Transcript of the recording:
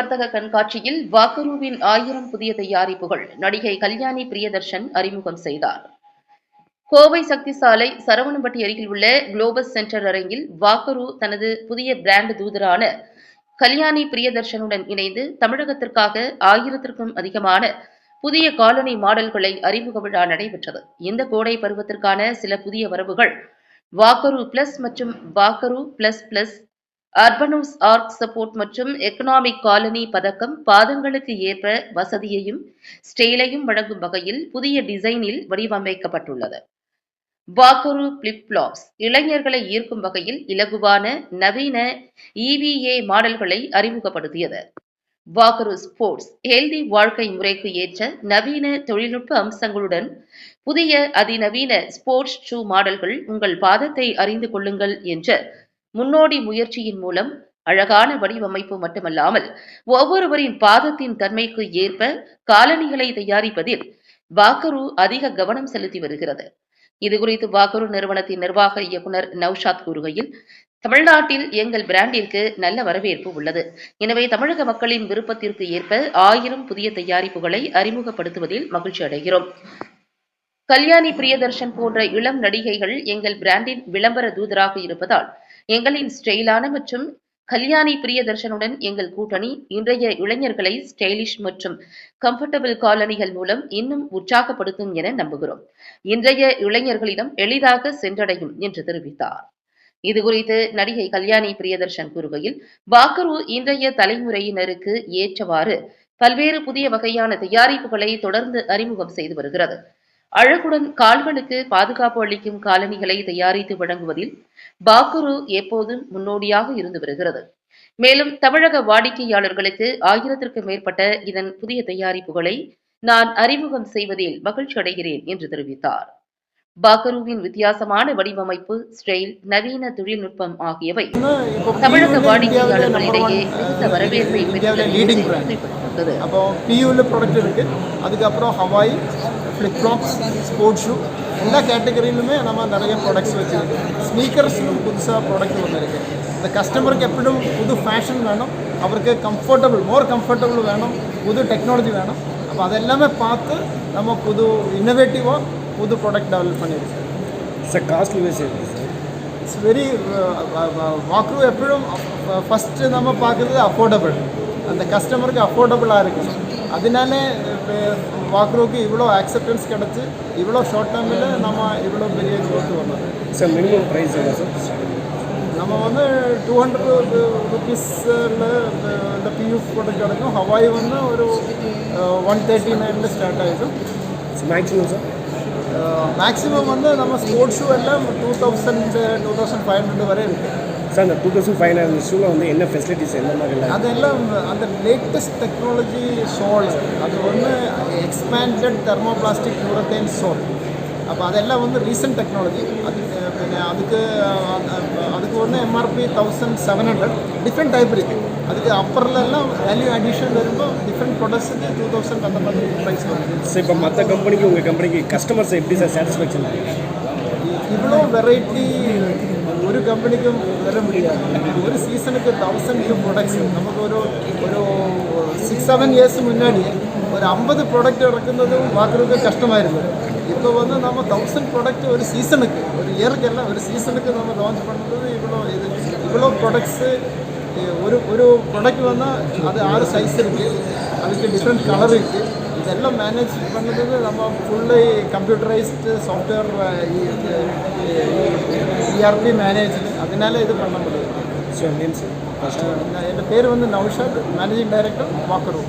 வர்த்தக கண்காட்சியில் வாக்கருவின் 1000 புதிய தயாரிப்புகள் நடிகை கல்யாணி பிரியதர்ஷன் அறிமுகம் செய்தார். கோவை சக்தி சாலை சரவணம்பட்டி அருகில் உள்ள குளோபஸ் சென்டர் அரங்கில் வாக்கரு தனது புதிய பிராண்ட் தூதரான கல்யாணி பிரியதர்ஷனுடன் இணைந்து தமிழகத்திற்காக 1000க்கும் அதிகமான புதிய காலனி மாடல்களை அறிமுக விழா நடைபெற்றது. இந்த கோடை பருவத்திற்கான சில புதிய வரவுகள் வாக்கரு பிளஸ் மற்றும் Walkaroo plus plus Urbanos arch support மற்றும் எக்கனாமிக் காலனி பதக்கம் பாதங்களுக்கு ஏற்ப வசதியையும் ஸ்டைலையும் வழங்கும் வகையில் புதிய டிசைனில் வடிவமைக்கப்பட்டுள்ளது. வாக்கரு பிளிப் பிளாப்ஸ் இளைஞர்களை ஈர்க்கும் வகையில் இலகுவான நவீன EVA மாடல்களை அறிமுகப்படுத்தியது. வாக்கரு ஸ்போர்ட்ஸ் ஹெல்தி வாழ்க்கை முறைக்கு ஏற்ற நவீன தொழில்நுட்ப அம்சங்களுடன் புதிய அதிநவீன ஸ்போர்ட்ஸ் ஷூ மாடல்கள் உங்கள் பாதத்தை அறிந்து கொள்ளுங்கள் என்ற முன்னோடி முயற்சியின் மூலம் அழகான வடிவமைப்பு மட்டுமல்லாமல் ஒவ்வொருவரின் பாதத்தின் தன்மைக்கு ஏற்ப காலணிகளை தயாரிப்பதில் வாக்கரு அதிக கவனம் செலுத்தி வருகிறது. இதுகுறித்து வாக்கரு நிறுவனத்தின் நிர்வாக இயக்குனர் நௌஷாத் கூறுகையில், தமிழ்நாட்டில் எங்கள் பிராண்டிற்கு நல்ல வரவேற்பு உள்ளது. எனவே தமிழக மக்களின் விருப்பத்திற்கு ஏற்ப 1000 புதிய தயாரிப்புகளை அறிமுகப்படுத்துவதில் மகிழ்ச்சி அடைகிறோம். கல்யாணி பிரியதர்ஷன் போன்ற இளம் நடிகைகள் எங்கள் பிராண்டின் விளம்பர தூதராக இருப்பதால் எங்களின் ஸ்டைலான மற்றும் கல்யாணி பிரியதர்ஷனுடன் எங்கள் கூட்டணி இன்றைய இளைஞர்களை ஸ்டைலிஷ் மற்றும் கம்ஃபர்டபிள் காலணிகள் மூலம் இன்னும் உற்சாகப்படுத்தும் என நம்புகிறோம். இன்றைய இளைஞர்களிடம் எளிதாக சென்றடையும் என்று தெரிவித்தார். இதுகுறித்து நடிகை கல்யாணி பிரியதர்ஷன் கூறுகையில், வாக்கரு இன்றைய தலைமுறையினருக்கு ஏற்றவாறு பல்வேறு புதிய வகையான தயாரிப்புகளை தொடர்ந்து அறிமுகம் செய்து வருகிறது. அழகுடன் கால்களுக்கு பாதுகாப்பு அளிக்கும் காலணிகளை தயாரித்து வழங்குவதில் வாக்கரு எப்போதும் முன்னோடியாக இருந்து வருகிறது. மேலும் தமிழக வாடிக்கையாளர்களுக்கு 1000க்கும் மேற்பட்ட இதன் புதிய தயாரிப்புகளை நான் அறிமுகம் செய்வதில் மகிழ்ச்சி அடைகிறேன் என்று தெரிவித்தார். வாக்கருவின் வித்தியாசமான வடிவமைப்பு, ஸ்டைல், நவீன தொழில்நுட்பம் ஆகியவை தமிழக வாடிக்கையாளர்களிடையே மிகுந்த வரவேற்பை பெற்றுள்ளது. அப்போ PUல ப்ராடக்ட் இருக்கு, அதுக்கப்புறம் Hawaii, flip flops, sports shoe எல்லா கேட்டகரியிலுமே நம்ம நிறைய ப்ராடக்ட்ஸ் வச்சுருக்கோம். ஸ்னீக்கர்ஸ்லும் புதுசாக ப்ராடக்ட் வந்துருக்கு. இந்த கஸ்டமருக்கு எப்படியும் புது ஃபேஷன் வேணும், அவருக்கு மோர் கம்ஃபர்டபுள் வேணும், புது டெக்னாலஜி வேணும். அப்போ அதெல்லாமே பார்த்து நம்ம புது இன்னோவேட்டிவாக புது ப்ராடக்ட் டெவலப் பண்ணியிருக்கோம். Sir costly wise it's very வாக்கரு எப்படியும் ஃபஸ்ட்டு நம்ம பார்க்குறது அஃபோர்டபுள், அந்த கஸ்டமருக்கு அஃபோர்டபுளாக இருக்குது. அதனால வாக்கருவுக்கு இவ்வளோ ஆக்செப்டன்ஸ் கிடச்சி இவ்வளோ ஷார்ட் டேர்மில் நம்ம இவ்வளோ பெரிய க்ரோத் வந்தது. சார் மினிமம் ப்ரைஸ் என்ன சார்? நம்ம வந்து 200 rupeesல இந்த PU ப்ராடக்ட் கிடைக்கும். ஹவாய் வந்து ஒரு 139 ஸ்டார்ட் ஆகிடும். Maximum sir? மேக்ஸிமம் வந்து நம்ம ஸ்போர்ட்ஸ் ஷூ எல்லாம் 2500 வரை இருக்குது. சார் இந்த 2500 ஷூவில் வந்து என்ன ஃபெசிலிட்டிஸ் எந்த மாதிரி? அதெல்லாம் அந்த லேட்டஸ்ட் டெக்னாலஜி சோல், அது வந்து எக்ஸ்பேண்டட் தெர்மோபிளாஸ்டிக் யூரத்தேன் சோல். அப்போ அதெல்லாம் வந்து ரீசன்ட் டெக்னாலஜி. அதுக்கு வந்து MRP 1700 டிஃப்ரெண்ட் டைப் இருக்குது. அதுக்கு அப்பர்லாம் வேல்யூ அடிஷன் வரும்போது டிஃப்ரெண்ட் ப்ராடக்ட்ஸுக்கு 2000 அந்த மாதிரி ப்ரைஸ் வருது. சார் இப்போ மற்ற கம்பெனிக்கு உங்கள் கம்பெனிக்கு கஸ்டமர்ஸ் எப்படி சார் சாட்டிஸ்ஃபேக்ஷன்? இவ்வளோ வெரைட்டி ஒரு கம்பெனிக்கும் வர முடியாது. ஒரு சீசனுக்கு 1000 ப்ராடக்ட்ஸ். நமக்கு ஒரு 6-7 இயர்ஸ் முன்னாடி ஒரு 50 ப்ராடக்ட் இறக்குறதும் வாக்குறதுக்கு கஷ்டமாக இருந்தது. இப்போ வந்து நம்ம 1000 ப்ராடக்ட் ஒரு சீசனுக்கு, ஒரு இயருக்கு எல்லாம் ஒரு சீசனுக்கு நம்ம லான்ச் பண்ணுறது இவ்வளோ ப்ராடக்ட்ஸு. ஒரு ப்ராடக்ட் வந்தால் அது 6 சைஸ் இருக்குது, அதுக்கு டிஃப்ரெண்ட் கலர் இருக்குது. இதெல்லாம் மேனேஜ் பண்ணுறது நம்ம fully computerised software ERP manage, அதனால இது பண்ண முடியும். ஸோ மீன்ஸ் என் பேர் வந்து நௌஷாத், மேனேஜிங் டைரக்டர் வாக்கரு.